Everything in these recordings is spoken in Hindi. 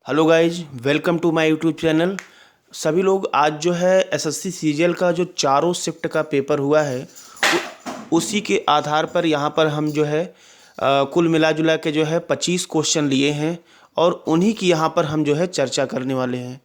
Hello guys, welcome to my YouTube channel. सभी लोग आज जो है एसएससी सीजीएल का जो चारों शिफ्ट का पेपर हुआ है उसी के आधार पर यहाँ पर हम जो है कुल मिला जुला के जो है 25 क्वेश्चन लिए हैं और उन्हीं की यहाँ पर हम जो है चर्चा करने वाले हैं।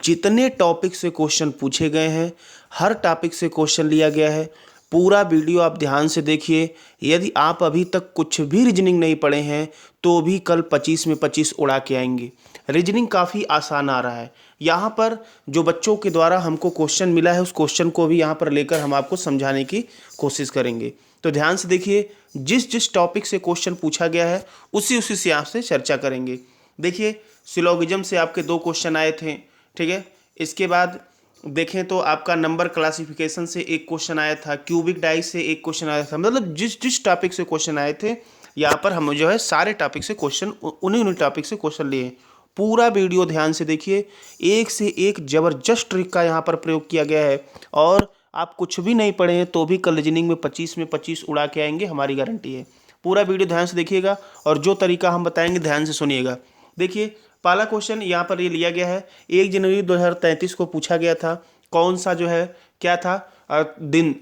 जितने टॉपिक से क्वेश्चन पूछे गए हैं हर टॉपिक से क्वेश्चन लिया गया है। पूरा वीडियो आप ध्यान से देखिए। यदि आप अभी तक कुछ भी रीजनिंग नहीं पढ़े हैं तो भी कल 25 में 25 उड़ा के आएंगे। रीजनिंग काफ़ी आसान आ रहा है। यहाँ पर जो बच्चों के द्वारा हमको क्वेश्चन मिला है उस क्वेश्चन को भी यहाँ पर लेकर हम आपको समझाने की कोशिश करेंगे। तो ध्यान से देखिए, जिस जिस टॉपिक से क्वेश्चन पूछा गया है उसी उसी से आपसे चर्चा करेंगे। देखिए, सिलोगिज्म से आपके 2 क्वेश्चन आए थे, ठीक है। इसके बाद देखें तो आपका नंबर क्लासिफिकेशन से एक क्वेश्चन आया था, क्यूबिक डाइस से एक क्वेश्चन आया था। मतलब जिस जिस टॉपिक से क्वेश्चन आए थे यहाँ पर हम जो है सारे टॉपिक से क्वेश्चन उन्हीं टॉपिक से क्वेश्चन लिए। पूरा वीडियो ध्यान से देखिए, एक से एक जबरदस्त ट्रिक का यहाँ पर प्रयोग किया गया है और आप कुछ भी नहीं पढ़े हैं तो भी कल रीजनिंग में 25 में 25 उड़ा के आएंगे, हमारी गारंटी है। पूरा वीडियो ध्यान से देखिएगा और जो तरीका हम बताएंगे ध्यान से सुनिएगा। देखिए, पहला क्वेश्चन यहाँ पर ये लिया गया है, 1 जनवरी 2033 को पूछा गया था कौन सा जो है क्या था दिन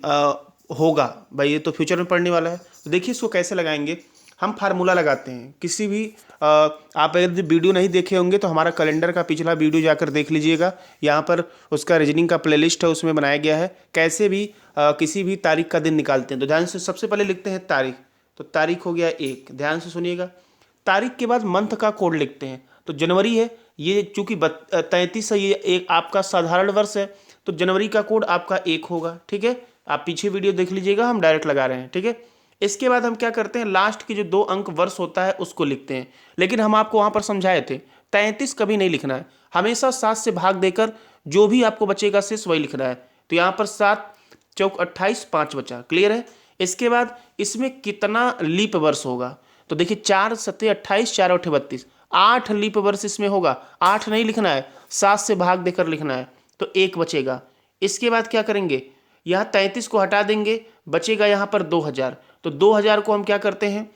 होगा। भाई ये तो फ्यूचर में पढ़ने वाला है। तो देखिए इसको कैसे लगाएंगे। हम फार्मूला लगाते हैं किसी भी आप अगर वीडियो नहीं देखे होंगे तो हमारा कैलेंडर का पिछला वीडियो जाकर देख लीजिएगा। यहाँ पर उसका रीजनिंग का प्लेलिस्ट है, उसमें बनाया गया है कैसे भी किसी भी तारीख का दिन निकालते हैं। तो ध्यान से सबसे पहले लिखते हैं तारीख। तो तारीख हो गया 1, ध्यान से सुनिएगा। तारीख के बाद मंथ का कोड लिखते हैं। तो जनवरी है, ये चूंकि 33 है, ये एक आपका साधारण वर्ष है तो जनवरी का कोड आपका 1 होगा, ठीक है। आप पीछे वीडियो देख लीजिएगा, हम डायरेक्ट लगा रहे हैं, ठीक है। इसके बाद हम क्या करते हैं, लास्ट के जो 2 अंक वर्ष होता है उसको लिखते हैं। लेकिन हम आपको वहां पर समझाए थे 33 कभी नहीं लिखना है, हमेशा 7 से भाग देकर जो भी आपको बचेगा शेष वही लिखना है। तो यहाँ पर 7 चौक 28, 5 बचा, क्लियर है। इसके बाद इसमें कितना लीप वर्ष होगा। तो देखिए 4 7 28, 4 8 32, 8 लीप वर्ष इसमें होगा। 8 नहीं लिखना है, 7 से भाग देकर लिखना है, तो 1 बचेगा। इसके बाद क्या करेंगे, यहाँ 33 को हटा देंगे, बचेगा यहाँ पर 2000। तो 2000 को हम क्या करते हैं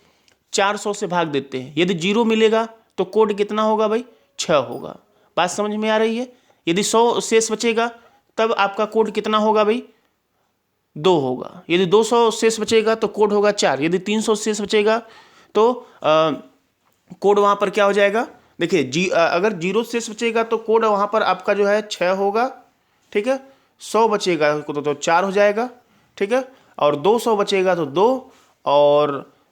400 से भाग देते हैं। यदि 0 मिलेगा तो कोड कितना होगा भाई, 6 होगा। बात समझ में आ रही है। यदि 100 शेष बचेगा तब आपका कोड कितना होगा भाई, 2 होगा। यदि 200 शेष बचेगा तो कोड होगा 4। यदि 300 शेष बचेगा तो कोड वहाँ पर क्या हो जाएगा। देखिए अगर 0 शेष बचेगा तो कोड वहाँ पर आपका जो है 6 होगा, ठीक है। 100 बचेगा तो 4 हो जाएगा, ठीक है। और 200 बचेगा तो 2 और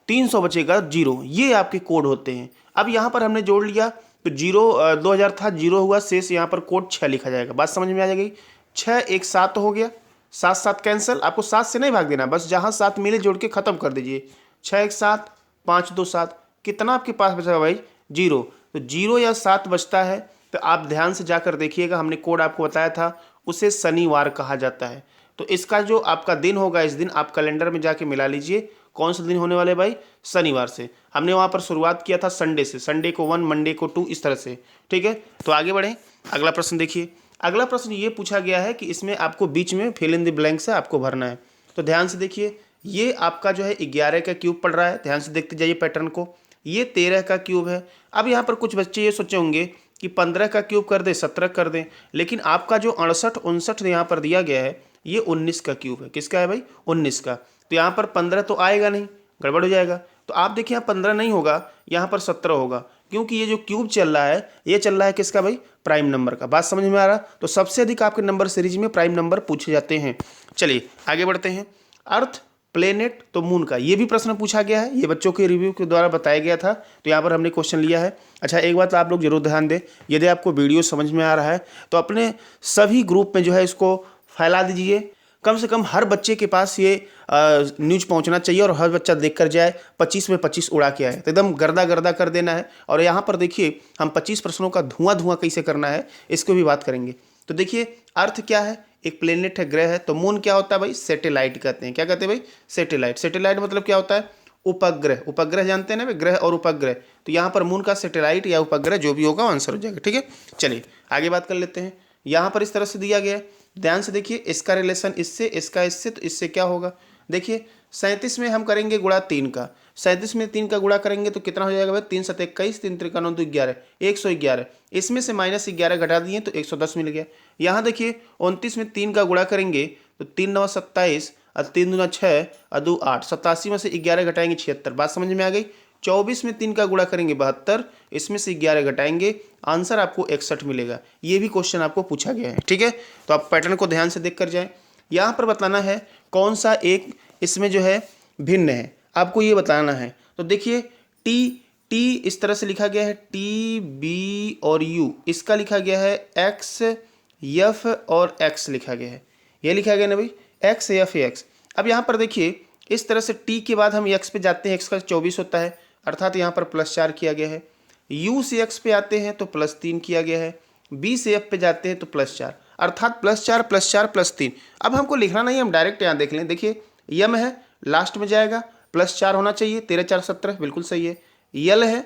300 बचेगा 0। ये आपके कोड होते हैं। अब यहाँ पर हमने जोड़ लिया तो 2000 था, 0 हुआ, शेष यहाँ पर कोड 6 लिखा जाएगा। बात समझ में आ जाएगी। 6 1 7 हो गया, 7 7 कैंसिल। आपको 7 से नहीं भाग देना, बस जहाँ 7 मिले जोड़ के खत्म कर दीजिए। 6 1 7, 5 2 7, कितना आपके पास बचा भाई, 0। तो 0 या 7 बचता है। तो आप ध्यान से जाकर देखिएगा, हमने कोड आपको बताया था, उसे शनिवार कहा जाता है। तो इसका जो आपका दिन होगा, इस दिन आप कैलेंडर में जाके मिला लीजिए कौन सा दिन होने वाले भाई, शनिवार से। हमने वहाँ पर शुरुआत किया था संडे से, संडे को 1, मंडे को 2, इस तरह से, ठीक है। तो आगे बढ़ें, अगला प्रश्न देखिए। अगला प्रश्न ये पूछा गया है कि इसमें आपको बीच में फिल इन द ब्लैंक से आपको भरना है। तो ध्यान से देखिए, ये आपका जो है 11 का क्यूब पड़ रहा है, ध्यान से देखते जाइए पैटर्न को। ये 13 का क्यूब है। अब यहाँ पर कुछ बच्चे ये सोचे होंगे कि 15 का क्यूब कर दें, 17 कर दें, लेकिन आपका जो 68 59 यहाँ पर दिया गया है ये 19 का क्यूब है। किसका है भाई, 19 का। तो यहाँ पर 15 तो आएगा नहीं, गड़बड़ हो जाएगा। तो आप देखिए यहाँ 15 नहीं होगा, यहाँ पर 17 होगा, क्योंकि ये जो क्यूब चल रहा है ये चल रहा है किसका भाई, प्राइम नंबर का। बात समझ में आ रहा। तो सबसे अधिक आपके नंबर सीरीज में प्राइम नंबर पूछे जाते हैं। चलिए आगे बढ़ते हैं। अर्थ, प्लेनेट, तो मून का ये भी प्रश्न पूछा गया है, ये बच्चों के रिव्यू के द्वारा बताया गया था। तो यहाँ पर हमने क्वेश्चन लिया है। अच्छा, एक बात आप लोग जरूर ध्यान दें, यदि आपको वीडियो समझ में आ रहा है तो अपने सभी ग्रुप में जो है इसको फैला दीजिए। कम से कम हर बच्चे के पास ये न्यूज पहुंचना चाहिए और हर बच्चा देख कर जाए, 25 में 25 उड़ा के आए। तो एकदम गर्दा गर्दा कर देना है। और यहाँ पर देखिए हम 25 प्रश्नों का धुआं धुआं कैसे करना है इसको भी बात करेंगे। तो देखिए, अर्थ क्या है, एक प्लेनेट है, ग्रह है। तो मून क्या होता है भाई, सैटेलाइट कहते हैं। क्या कहते हैं भाई, सैटेलाइट। सैटेलाइट मतलब क्या होता है, उपग्रह। उपग्रह जानते हैं ना, ग्रह और उपग्रह। तो यहाँ पर मून का सैटेलाइट या उपग्रह जो भी होगा आंसर हो जाएगा, ठीक है। चलिए आगे बात कर लेते हैं। यहाँ पर इस तरह से दिया गया है, ध्यान से देखिए, इसका रिलेशन इससे, इसका इससे, तो इससे क्या होगा। देखिए 37 में हम करेंगे गुणा 3 का, 37 में 3 का गुणा करेंगे तो कितना हो जाएगा भाई, 3 7 21, 3 3 9 2 11, 111। इसमें से -11 घटा दिए तो 110 मिल गया। यहाँ देखिए 29 में 3 का गुणा करेंगे तो 3 9 27 और 3 दूना 6 और 2 8, 87 में से 11 घटाएंगे 76। बात समझ में आ गई। 24 में 3 का गुणा करेंगे 72, इसमें से 11 घटाएंगे, आंसर आपको 61 मिलेगा। ये भी क्वेश्चन आपको पूछा गया है, ठीक है। तो आप पैटर्न को ध्यान से देख कर जाएं। यहाँ पर बताना है कौन सा एक इसमें जो है भिन्न है, आपको ये बताना है। तो देखिए टी इस तरह से लिखा गया है, टी बी और यू, इसका लिखा गया है एक्स एफ और एक्स लिखा गया है, ये लिखा गया ना भाई, एक्स एफ एक्स। अब यहाँ पर देखिए इस तरह से टी के बाद हम एक्स पे जाते हैं, एक्स का 24 होता है, अर्थात यहाँ पर +4 किया गया है। यू से एक्स पे आते हैं तो +3 किया गया है, बी से एफ पे जाते हैं तो +4, अर्थात +4 +4 +3। अब हमको लिखना नहीं, हम डायरेक्ट यहाँ देख लें। देखिए यम है, लास्ट में जाएगा, +4 होना चाहिए, 13 4 17 बिल्कुल सही है। यल है,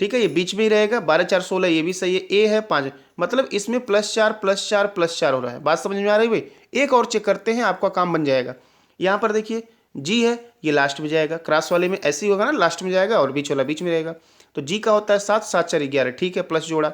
ठीक है, ये बीच में ही रहेगा, 12 4 16 ये भी सही है। ए है 5, मतलब इसमें +4 +4 +4 हो रहा है। बात समझ में आ रही भाई। एक और चेक करते हैं, आपका काम बन जाएगा। यहाँ पर देखिए जी है, ये लास्ट में जाएगा, क्रॉस वाले में ऐसे ही होगा ना, लास्ट में जाएगा और बीच वाला बीच में रहेगा। तो जी का होता है 7 7 4 11, ठीक है, प्लस जोड़ा।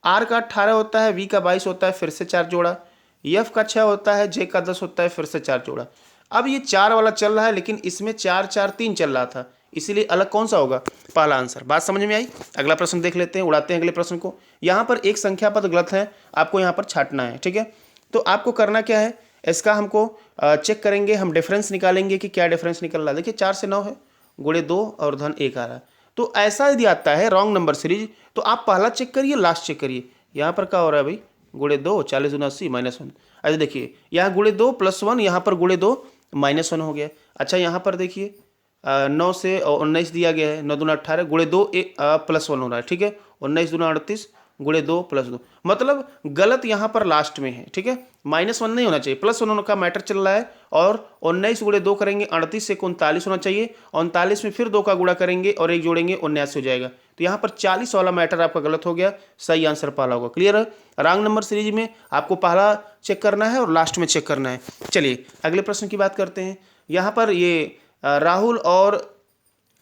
आर का 18 होता है, वी का 22 होता है, फिर से 4 जोड़ा। एफ का 6 होता है, जे का 10 होता है, फिर से 4 जोड़ा। अब ये 4 वाला चल रहा है, लेकिन इसमें 4 4 3 चल रहा था, इसीलिए अलग कौन सा होगा, पहला आंसर। बात समझ में आई। अगला प्रश्न देख लेते हैं, उड़ाते हैं अगले प्रश्न को। यहाँ पर एक संख्या पद गलत है, आपको यहाँ पर छांटना है, ठीक है। तो आपको करना क्या है, इसका हमको चेक करेंगे, हम डिफरेंस निकालेंगे कि क्या डिफरेंस निकल रहा है। देखिए 4 से 9 है, गुणे 2 और धन 1 आ रहा है। तो ऐसा यदि आता है रॉन्ग नंबर सीरीज, तो आप पहला चेक करिए, लास्ट चेक करिए। यहाँ पर क्या हो रहा है भाई, गुणे 2 40 दूना 80 -1। अच्छा देखिए यहाँ गुणे 2 +1, यहाँ पर गुणे 2 -1 हो गया। अच्छा यहाँ पर देखिए 9 से 19 दिया गया है, 9 दूना 18, गुणे 2 +1 हो रहा है, ठीक है। 19 दूना 38, गुणे 2 +2, मतलब गलत यहाँ पर लास्ट में है, ठीक है। -1 नहीं होना चाहिए, +1 का मैटर चल रहा है। और 19 गुणे 2 करेंगे 38 से 39 होना चाहिए, 39 में फिर 2 का गुणा करेंगे और 1 जोड़ेंगे 79 हो जाएगा। तो यहाँ पर 40 वाला मैटर आपका गलत हो गया, सही आंसर पहला होगा। क्लियर है। रॉन्ग नंबर सीरीज में आपको पहला चेक करना है और लास्ट में चेक करना है। चलिए अगले प्रश्न की बात करते हैं। यहाँ पर ये राहुल और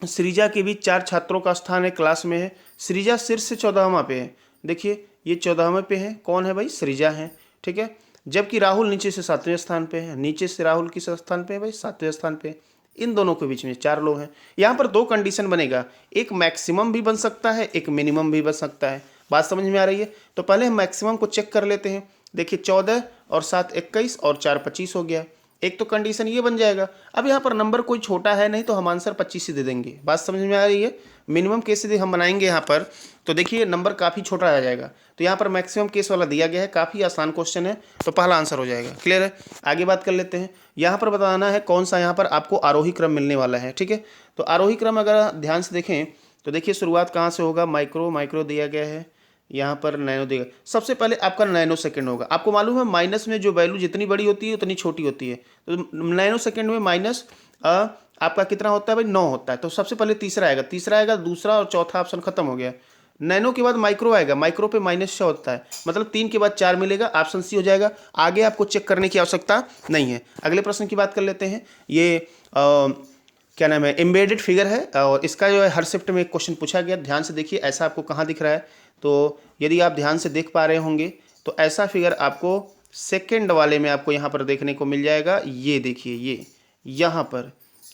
सृजा के बीच 4 छात्रों का स्थान है, क्लास में है। सृजा शीर्ष से 14वां पे है, देखिए ये 14वें पे है, कौन है भाई, सृजा है, ठीक है। जबकि राहुल नीचे से 7वें स्थान पे है, नीचे से राहुल किस स्थान पे है भाई, 7वें स्थान पे। इन दोनों के बीच में 4 लोग हैं। यहाँ पर 2 कंडीशन बनेगा, एक मैक्सिमम भी बन सकता है, एक मिनिमम भी बन सकता है। बात समझ में आ रही है। तो पहले हम मैक्सिमम को चेक कर लेते हैं। देखिए 14 और 7 21 और 4 25 हो गया। एक तो कंडीशन ये बन जाएगा। अब यहाँ पर नंबर कोई छोटा है नहीं, तो हम आंसर 25 ही दे देंगे। बात समझ में आ रही है। मिनिमम केस यदि हम बनाएंगे यहाँ पर, तो देखिए नंबर काफ़ी छोटा आ जाएगा। तो यहाँ पर मैक्सिमम केस वाला दिया गया है, काफ़ी आसान क्वेश्चन है, तो पहला आंसर हो जाएगा। क्लियर है। आगे बात कर लेते हैं। यहाँ पर बताना है कौन सा यहाँ पर आपको आरोही क्रम मिलने वाला है, ठीक है। तो आरोही क्रम अगर ध्यान से देखें तो देखिए शुरुआत कहाँ से होगा, माइक्रो दिया गया है, यहाँ पर नैनो देगा। सबसे पहले आपका नैनो सेकंड होगा। आपको मालूम है माइनस में जो वैल्यू जितनी बड़ी होती है उतनी छोटी होती है। तो नैनो सेकंड में माइनस आपका कितना होता है भाई, 9 होता है। तो सबसे पहले तीसरा आएगा, दूसरा और चौथा ऑप्शन खत्म हो गया। नैनो के बाद माइक्रो आएगा, माइक्रो पे -6 होता है, मतलब 3 के बाद 4 मिलेगा, ऑप्शन सी हो जाएगा। आगे आपको चेक करने की आवश्यकता नहीं है। अगले प्रश्न की बात कर लेते हैं। ये क्या नाम है, एम्बेडेड फिगर है, और इसका जो है हर शिफ्ट में एक क्वेश्चन पूछा गया। ध्यान से देखिए, ऐसा आपको कहाँ दिख रहा है। तो यदि आप ध्यान से देख पा रहे होंगे तो ऐसा फिगर आपको सेकंड वाले में आपको यहाँ पर देखने को मिल जाएगा। ये देखिए, ये यहाँ पर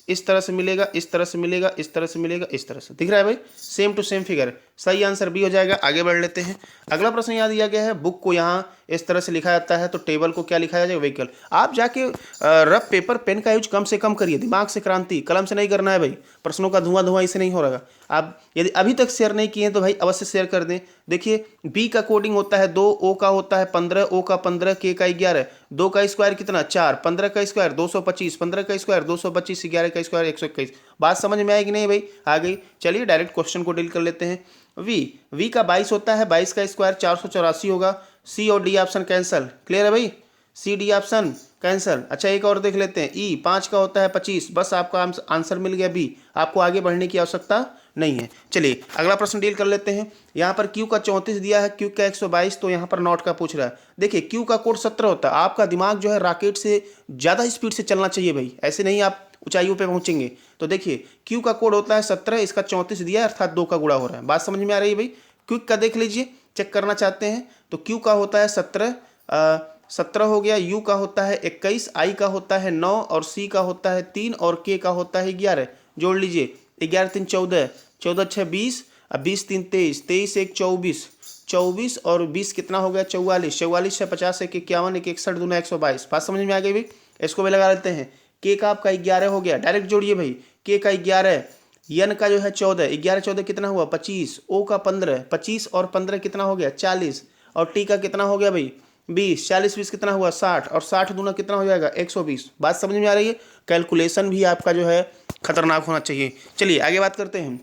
इस तरह से मिलेगा, इस तरह से मिलेगा, इस तरह से मिलेगा, इस तरह से दिख रहा है भाई, सेम टू सेम फिगर। सही आंसर बी हो जाएगा। आगे बढ़ लेते हैं। अगला प्रश्न यहाँ दिया गया है, बुक को यहाँ इस तरह से लिखा जाता है, तो टेबल को क्या लिखा जाएगा, व्हीकल। आप जाके रफ पेपर पेन का यूज कम से कम करिए, दिमाग से क्रांति, कलम से नहीं करना है भाई। प्रश्नों का धुआं इससे नहीं हो रहा। आप यदि अभी तक शेयर नहीं किए हैं तो भाई अवश्य शेयर कर दें। देखिए बी का कोडिंग होता है 2, ओ का होता है 15, ओ का 15, के का 11, 2 का स्क्वायर कितना 4, 15 का स्क्वायर 225, 15 का स्क्वायर 225, 11 का स्क्वायर 121। बात समझ में आएगी नहीं भाई, आ गई। चलिए डायरेक्ट क्वेश्चन को डील कर लेते हैं। वी का 22 होता है, 22 का स्क्वायर 484 होगा। सी और डी ऑप्शन कैंसल। क्लियर है भाई, सी डी ऑप्शन कैंसल। अच्छा एक और देख लेते हैं। ई 5 का होता है 25, बस आपका आंसर मिल गया बी। आपको आगे बढ़ने की आवश्यकता नहीं है। चलिए अगला प्रश्न डील कर लेते हैं। यहाँ पर क्यू का 34 दिया है, क्यू का 122, तो यहाँ पर नॉट का पूछ रहा है। देखिए क्यू का कोड 17 होता है। आपका दिमाग जो है रॉकेट से ज़्यादा स्पीड से चलना चाहिए भाई, ऐसे नहीं आप ऊंचाइयों पे पहुंचेंगे। तो देखिए क्यू का कोड होता है 17, इसका 34 दिया है, अर्थात 2 का गुणा हो रहा है। बात समझ में आ रही है भाई? क्विक का देख लीजिए, चेक करना चाहते हैं तो क्यू का होता है 17 हो गया, यू का होता है 21, आई का होता है 9 और सी का होता है 3 और के का होता है 11। जोड़ लीजिए, 11 3 14, 14 6 20, अब 20 3 23, 23 1 24, 24 और 20 कितना हो गया 44, 44 से 50 1 51, 1 61 दूना 122। बात समझ में आ गई भाई? इसको भी लगा लेते हैं। के का आपका 11 हो गया, डायरेक्ट जोड़िए भाई, के का 11, यन का जो है 14, 11 14 कितना हुआ 25, ओ का 15, 25 और 15 कितना हो गया 40, और टी का कितना हो गया भाई 20, 40 20 कितना हुआ 60, और 60 दूना कितना हो जाएगा 120। बात समझ में आ रही है? कैलकुलेशन भी आपका जो है खतरनाक होना चाहिए। चलिए आगे बात करते हैं।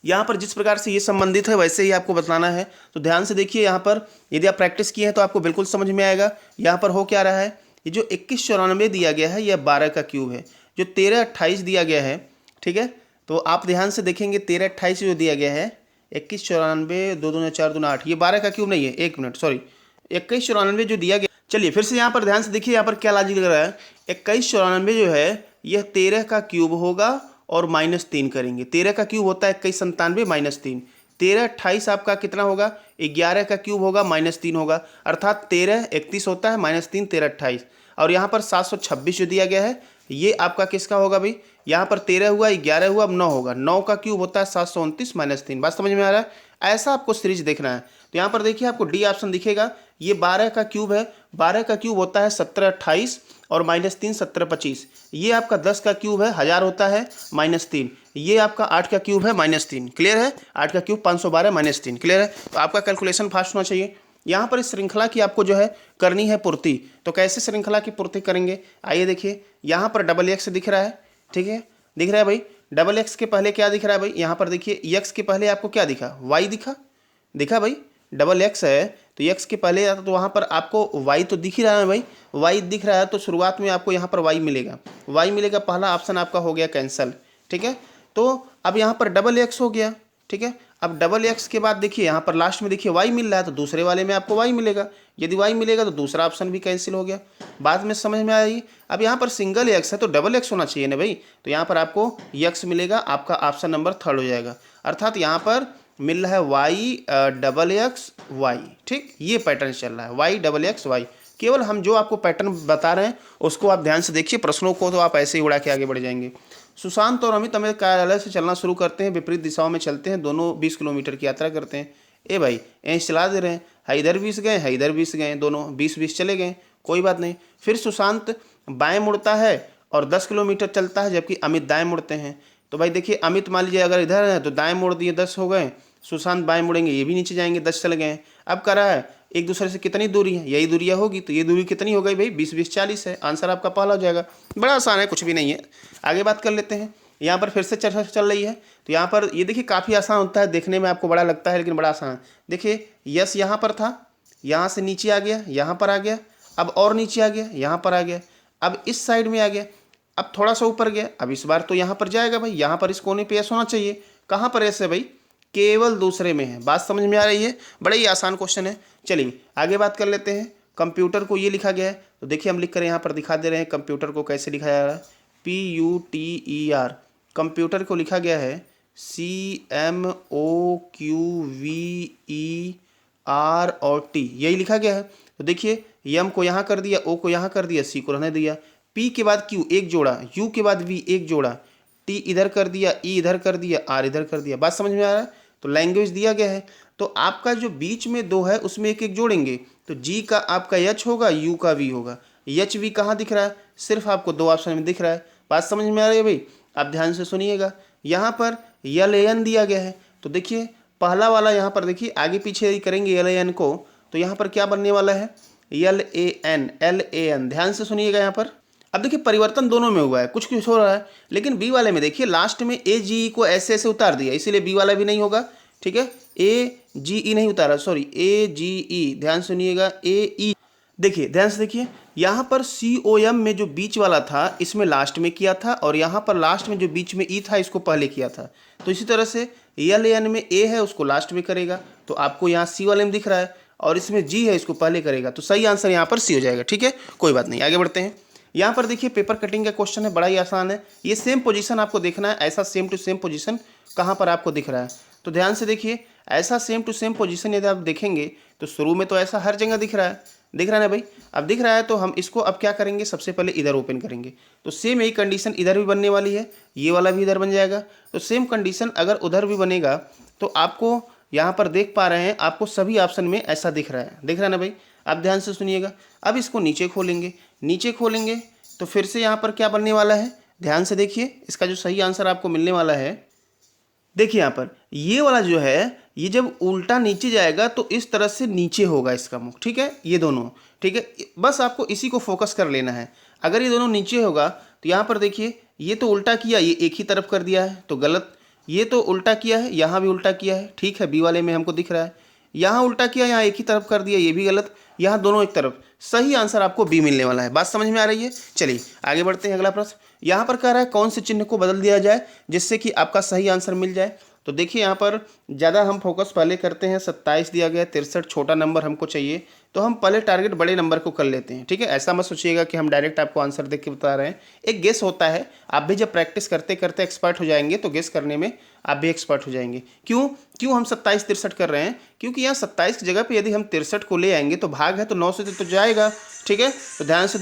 यहाँ पर जिस प्रकार से ये संबंधित है वैसे ही आपको बताना है, तो ध्यान से देखिए। यहाँ पर यदि आप प्रैक्टिस किए हैं तो आपको बिल्कुल समझ में आएगा। यहाँ पर हो क्या रहा है, ये जो 2194 दिया गया है यह 12 का क्यूब है। जो 1328 दिया गया है, ठीक है, तो आप ध्यान से देखेंगे 1328 जो दिया गया है 2194, 2 दूना 4 दूना 8, ये 12 का क्यूब नहीं है, 1 मिनट सॉरी, 2194 जो दिया गया। चलिए फिर से यहाँ पर ध्यान से देखिए, यहाँ पर क्या लॉजिक लग रहा है। 2194 जो है यह 13 का क्यूब होगा और -3 करेंगे। 13 का क्यूब होता है 2197 -3, 1328 आपका कितना होगा 11 का क्यूब होगा -3 होगा, अर्थात 13 31 होता है, -3 13 28। और यहाँ पर 726 जो दिया गया है ये आपका किसका होगा भाई, यहाँ पर 13 हुआ, 11 हुआ, अब 9 होगा, 9 का क्यूब होता है 729 -3। बात समझ में आ रहा है? ऐसा आपको सीरीज देखना है। तो यहाँ पर देखिए आपको डी ऑप्शन दिखेगा, ये 12 का क्यूब है, 12 का क्यूब होता है 1728 और -3 1725। ये आपका 10 का क्यूब है, 1000 होता है -3। ये आपका 8 का क्यूब है -3। क्लियर है? 8 का क्यूब 512 -3। क्लियर है? तो आपका कैलकुलेशन फास्ट होना चाहिए। यहाँ पर इस श्रृंखला की आपको जो है करनी है पूर्ति। तो कैसे श्रृंखला की पूर्ति करेंगे, आइए देखिए। यहाँ पर डबल एक्स दिख रहा है, ठीक है, दिख रहा है भाई। डबल एक्स के पहले क्या दिख रहा है भाई, यहाँ पर देखिए एक्स के पहले आपको क्या दिखा, वाई दिखा भाई। डबल एक्स है तो एक्स के पहले आता तो वहाँ पर आपको वाई तो दिख ही रहा है भाई, वाई दिख रहा है तो शुरुआत में आपको यहाँ पर वाई मिलेगा, पहला ऑप्शन आपका हो गया कैंसल। ठीक है, तो अब यहाँ पर डबल एक्स हो गया। ठीक है, अब डबल एक्स के बाद देखिए यहाँ पर लास्ट में देखिए वाई मिल रहा है तो दूसरे वाले में आपको वाई मिलेगा, यदि वाई मिलेगा तो दूसरा ऑप्शन भी कैंसिल हो गया। बाद में समझ में आई। अब यहाँ पर सिंगल एक्स है तो डबल एक्स होना चाहिए ना भाई, तो यहाँ पर आपको एक्स मिलेगा, आपका ऑप्शन नंबर 3 हो जाएगा। अर्थात यहाँ पर मिल रहा है वाई डबल एक्स वाई। ठीक, ये पैटर्न चल रहा है वाई डबल एक्स वाई। केवल हम जो आपको पैटर्न बता रहे हैं उसको आप ध्यान से देखिए, प्रश्नों को तो आप ऐसे ही उड़ा के आगे बढ़ जाएंगे। सुशांत और अमित अमेरिका कार्यालय से चलना शुरू करते हैं, विपरीत दिशाओं में चलते हैं, दोनों 20 किलोमीटर की यात्रा करते हैं। ए भाई ऐसे चला दे रहे हैं, है इधर 20 गए, है इधर 20 गए, दोनों 20-20 चले गए, कोई बात नहीं। फिर सुशांत बाएं मुड़ता है और 10 किलोमीटर चलता है, जबकि अमित दाएं मुड़ते हैं। तो भाई देखिए अमित मान लीजिए अगर इधर है तो दाएं मुड़ दिए 10 हो गए, सुशांत बाएं मुड़ेंगे ये भी नीचे जाएंगे 10 चले गए। अब कह रहा है एक दूसरे से कितनी दूरी है, यही दूरियाँ होगी, तो ये दूरी कितनी हो गई भाई 20-20 40 है। आंसर आपका पहला हो जाएगा, बड़ा आसान है, कुछ भी नहीं है। आगे बात कर लेते हैं। यहाँ पर फिर से चर्चा चल रही है, तो यहाँ पर ये देखिए काफ़ी आसान होता है, देखने में आपको बड़ा लगता है लेकिन बड़ा आसान है। देखिए यस यहाँ पर था, यहाँ से नीचे आ गया, यहाँ पर आ गया, अब और नीचे आ गया, यहाँ पर आ गया, अब इस साइड में आ गया, अब थोड़ा सा ऊपर गया, अब इस बार तो यहाँ पर जाएगा भाई, यहाँ पर इस कोने पे एस होना चाहिए। कहाँ पर एस है भाई, केवल दूसरे में है। बात समझ में आ रही है, बड़ा ही आसान क्वेश्चन है। चलिए आगे बात कर लेते हैं। कंप्यूटर को ये लिखा गया है, तो देखिए हम लिख कर यहाँ पर दिखा दे रहे हैं कंप्यूटर को कैसे लिखा जा रहा है। PUTER कंप्यूटर को लिखा गया है CMOQVER और T, यही लिखा गया है। तो देखिए M को यहाँ कर दिया, O को यहाँ कर दिया, C को रहने दिया, P के बाद Q एक जोड़ा, U के बाद V एक जोड़ा, T इधर कर दिया, E इधर कर दिया, R इधर कर दिया। बात समझ में आ रहा है? तो लैंग्वेज दिया गया है, तो आपका जो बीच में 2 है उसमें एक एक जोड़ेंगे, तो G का आपका H होगा, U का V होगा। HV कहाँ दिख रहा है, सिर्फ आपको 2 ऑप्शन में दिख रहा है। बात समझ में आ रही है भाई? आप ध्यान से सुनिएगा। यहाँ पर LAN दिया गया है, तो देखिए पहला वाला यहाँ पर देखिए आगे पीछे करेंगे LAN को, तो यहाँ पर क्या बनने वाला है LAN। ध्यान से सुनिएगा यहाँ पर। अब देखिए परिवर्तन दोनों में हुआ है, कुछ कुछ हो रहा है, लेकिन बी वाले में देखिए लास्ट में AGE को ऐसे ऐसे उतार दिया, इसीलिए बी वाला भी नहीं होगा। ठीक है, AGE नहीं उतारा, सॉरी AGE, ध्यान सुनिएगा AE। देखिए ध्यान से देखिए, यहाँ पर COM में जो बीच वाला था इसमें लास्ट में किया था, और यहाँ पर लास्ट में जो बीच में E था इसको पहले किया था। तो इसी तरह से LAN में A है उसको लास्ट में करेगा, तो आपको यहाँ C वाले में दिख रहा है, और इसमें G है इसको पहले करेगा, तो सही आंसर यहाँ पर C हो जाएगा। ठीक है, कोई बात नहीं, आगे बढ़ते हैं। यहाँ पर देखिए पेपर कटिंग का क्वेश्चन है, बड़ा ही आसान है। ये सेम पोजीशन आपको देखना है, ऐसा सेम टू सेम पोजीशन कहाँ पर आपको दिख रहा है, तो ध्यान से देखिए। ऐसा सेम टू सेम पोजीशन यदि आप देखेंगे तो शुरू में तो ऐसा हर जगह दिख रहा है, दिख रहा है ना भाई। अब दिख रहा है तो हम इसको अब क्या करेंगे, सबसे पहले इधर ओपन करेंगे, तो सेम यही कंडीशन इधर भी बनने वाली है, ये वाला भी इधर बन जाएगा। तो सेम कंडीशन अगर उधर भी बनेगा तो आपको यहाँ पर देख पा रहे हैं, आपको सभी ऑप्शन में ऐसा दिख रहा है, दिख रहा है ना भाई। आप ध्यान से सुनिएगा। अब इसको नीचे खोलेंगे, नीचे खोलेंगे तो फिर से यहाँ पर क्या बनने वाला है, ध्यान से देखिए। इसका जो सही आंसर आपको मिलने वाला है, देखिए यहाँ पर ये वाला जो है, ये जब उल्टा नीचे जाएगा तो इस तरह से नीचे होगा इसका मुख, ठीक है, ये दोनों, ठीक है। बस आपको इसी को फोकस कर लेना है। अगर ये दोनों नीचे होगा तो यहाँ पर देखिए, ये तो उल्टा किया, ये एक ही तरफ कर दिया है तो गलत। ये तो उल्टा किया है, यहाँ भी उल्टा किया है, ठीक है, बी वाले में हमको दिख रहा है। यहाँ उल्टा किया, यहाँ एक ही तरफ कर दिया, ये भी गलत। यहाँ दोनों एक तरफ, सही आंसर आपको बी मिलने वाला है। बात समझ में आ रही है? चलिए आगे बढ़ते हैं। अगला प्रश्न यहाँ पर कह रहा है कौन से चिन्ह को बदल दिया जाए जिससे कि आपका सही आंसर मिल जाए। तो देखिए यहाँ पर ज़्यादा हम फोकस पहले करते हैं, 27 दिया गया, 63 छोटा नंबर हमको चाहिए, तो हम पहले टारगेट बड़े नंबर को कर लेते हैं, ठीक है। ऐसा मत सोचिएगा कि हम डायरेक्ट आपको आंसर देख के बता रहे हैं, एक गेस होता है। आप भी जब प्रैक्टिस करते करते एक्सपर्ट हो जाएंगे तो गेस करने में आप भी एक्सपर्ट हो जाएंगे। क्यों हम 27 63 कर रहे हैं, क्योंकि यहाँ 27 की जगह पर यदि हम 63 को ले आएंगे तो भाग है तो 9 से तो जाएगा, ठीक है। तो ध्यान से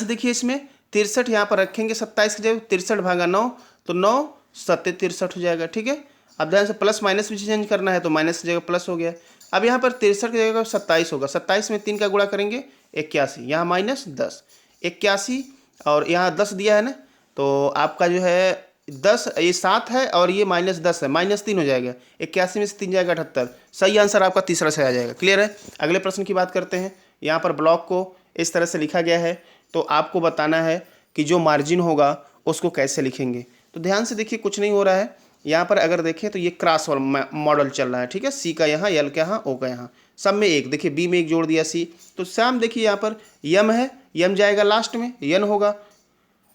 देखिए, इसमें 63 यहाँ पर रखेंगे, 27 की जगह 63 भागा 9 तो 9 7 63 हो जाएगा, ठीक है। अब ध्यान से प्लस माइनस भी चेंज करना है तो माइनस की जगह प्लस हो गया। अब यहाँ पर 63 की जगह 27 होगा, 27 में 3 का गुणा करेंगे 81, यहाँ माइनस 10, 81 और यहाँ 10 दिया है ना, तो आपका जो है 10, ये 7 है और ये -10 है, -3 हो जाएगा। 81 में से 3 जाएगा 78, सही आंसर आपका तीसरा से आ जाएगा। क्लियर है? अगले प्रश्न की बात करते हैं। यहाँ पर ब्लॉक को इस तरह से लिखा गया है, तो आपको बताना है कि जो मार्जिन होगा उसको कैसे लिखेंगे। तो ध्यान से देखिए, कुछ नहीं हो रहा है। यहाँ पर अगर देखें तो ये क्रॉस मॉडल चल रहा है, ठीक है। सी का यहाँ, एल का यहाँ, ओ का यहाँ, सब में एक, देखिए बी में एक जोड़ दिया सी, तो सेम देखिए यहाँ पर यम है, यम जाएगा लास्ट में, यन होगा,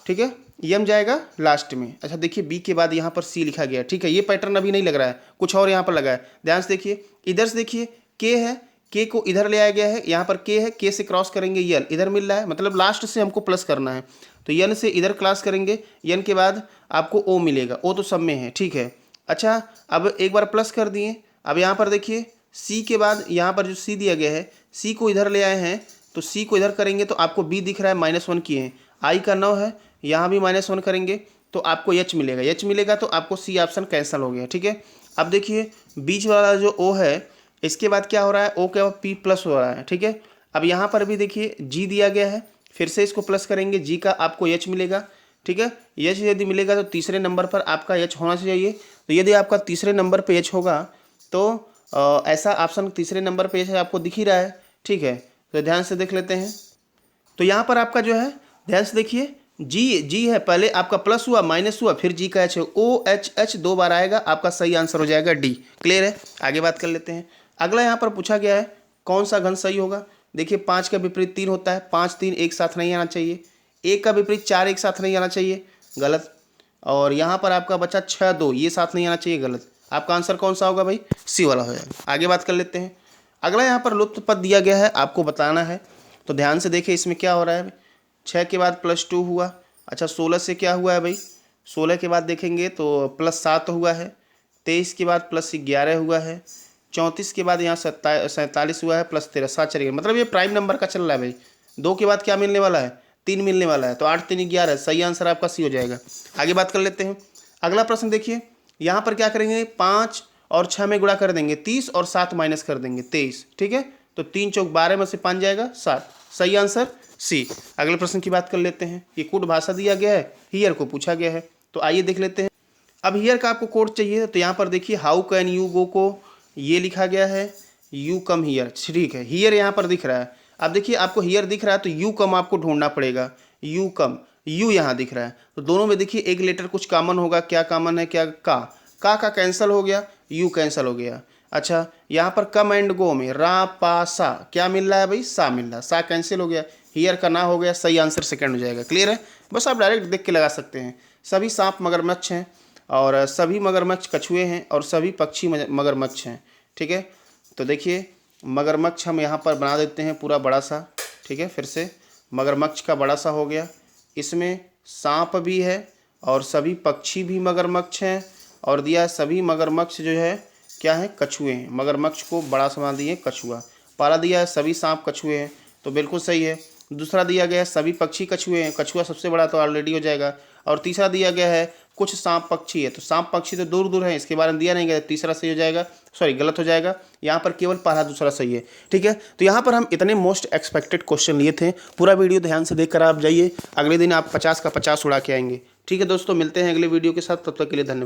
ठीक है, यम जाएगा लास्ट में। अच्छा देखिए बी के बाद यहाँ पर सी लिखा गया, ठीक है। ये पैटर्न अभी नहीं लग रहा है, कुछ और यहाँ पर लगा है। ध्यान से देखिए, इधर से देखिए के है, के को इधर ले आया गया है, यहाँ पर के है, के से क्रॉस करेंगे यल, इधर मिल रहा है, मतलब लास्ट से हमको प्लस करना है, तो यन से इधर क्लास करेंगे, यन के बाद आपको ओ मिलेगा, ओ तो सब में है, ठीक है। अच्छा अब एक बार प्लस कर दिए। अब यहाँ पर देखिए सी के बाद यहाँ पर जो सी दिया गया है, सी को इधर ले आए हैं, तो सी को इधर करेंगे तो आपको बी दिख रहा है, -1 किए हैं, आई का 9 है, यहाँ भी -1 करेंगे तो आपको एच मिलेगा, एच मिलेगा तो आपको सी ऑप्शन कैंसिल हो गया, ठीक है। अब देखिए बीच वाला जो ओ है, इसके बाद क्या हो रहा है, ओ के बाद पी प्लस हो रहा है, ठीक है। अब यहाँ पर भी देखिए जी दिया गया है, फिर से इसको प्लस करेंगे, जी का आपको एच मिलेगा, ठीक है। एच यदि मिलेगा तो तीसरे नंबर पर आपका एच होना चाहिए, तो यदि आपका तीसरे नंबर पे एच होगा तो ऐसा ऑप्शन तीसरे नंबर पे एच आपको दिख ही रहा है, ठीक है। तो ध्यान से देख लेते हैं। तो यहाँ पर आपका जो है, ध्यान से देखिए, जी है, पहले आपका प्लस हुआ, माइनस हुआ, फिर जी का एच है, ओ एच एच 2 बार आएगा, आपका सही आंसर हो जाएगा डी। क्लियर है? आगे बात कर लेते हैं। अगला यहाँ पर पूछा गया है कौन सा घन सही होगा। देखिए 5 का विपरीत 3 होता है, 5 3 एक साथ नहीं आना चाहिए, 1 का विपरीत 4 एक साथ नहीं आना चाहिए, गलत। और यहाँ पर आपका बचा 6 2, ये साथ नहीं आना चाहिए, गलत। आपका आंसर कौन सा होगा भाई? सी वाला हो जाएगा। आगे बात कर लेते हैं। अगला यहाँ पर लुप्त पद दिया गया है, आपको बताना है, तो ध्यान से देखिए इसमें क्या हो रहा है। 6 के बाद +2 हुआ, अच्छा 16 से क्या हुआ है भाई, 16 के बाद देखेंगे तो +7 हुआ है, 23 के बाद +11 हुआ है, 34 के बाद यहाँ 47 हुआ है, +13 7 चलेगा, मतलब ये प्राइम नंबर का चल रहा है भाई। 2 के बाद क्या मिलने वाला है? 3 मिलने वाला है, तो 8 3 11, सही आंसर आपका सी हो जाएगा। आगे बात कर लेते हैं। अगला प्रश्न देखिए, यहाँ पर क्या करेंगे, 5 और 6 में गुणा कर देंगे 30 और 7 माइनस कर देंगे 23, ठीक है। तो 3 चौक 12 में से 5 जाएगा 7, सही आंसर सी। अगले प्रश्न की बात कर लेते हैं। ये कोड भाषा दिया गया है, हियर को पूछा गया है, तो आइए देख लेते हैं। अब हियर का आपको कोड चाहिए, तो यहाँ पर देखिए हाउ कैन यू गो को ये लिखा गया है, यू कम हियर, ठीक है। हियर यहाँ पर दिख रहा है, अब देखिए आपको हियर दिख रहा है तो यू कम आपको ढूंढना पड़ेगा, यू कम, यू यहाँ दिख रहा है, तो दोनों में देखिए एक लेटर कुछ कॉमन होगा, क्या कॉमन है, क्या का कैंसिल हो गया, यू कैंसिल हो गया। अच्छा यहाँ पर कम एंड गो में रा पा सा क्या मिल रहा है भाई, सा मिल रहा है, सा कैंसिल हो गया, हियर का ना हो गया, सही आंसर सेकंड हो जाएगा। क्लियर है? बस आप डायरेक्ट देख के लगा सकते हैं। सभी सांप मगरमच्छ हैं और सभी मगरमच्छ कछुए हैं और सभी पक्षी मगरमच्छ हैं, ठीक है। तो देखिए मगरमच्छ हम यहाँ पर बना देते हैं पूरा बड़ा सा, ठीक है। फिर से मगरमच्छ का बड़ा सा हो गया, इसमें सांप भी है और सभी पक्षी भी मगरमच्छ हैं, और दिया है सभी मगरमच्छ जो है क्या है, कछुए हैं। मगरमच्छ को बड़ा सा मान दिए कछुआ। पहला दिया है सभी सांप कछुए हैं, तो बिल्कुल सही है। दूसरा दिया गया है सभी पक्षी कछुए हैं, कछुआ सबसे बड़ा तो ऑलरेडी हो जाएगा। और तीसरा दिया गया है कुछ सांप पक्षी है, तो सांप पक्षी तो दूर दूर है, इसके बारे में दिया नहीं गया, तीसरा सही हो जाएगा, सॉरी गलत हो जाएगा। यहाँ पर केवल पहला दूसरा सही है, ठीक है। तो यहाँ पर हम इतने मोस्ट एक्सपेक्टेड क्वेश्चन लिए थे। पूरा वीडियो ध्यान से देखकर आप जाइए, अगले दिन आप 50 का 50 उड़ा के आएंगे, ठीक है दोस्तों। मिलते हैं अगले वीडियो के साथ, तब तक के लिए धन्यवाद।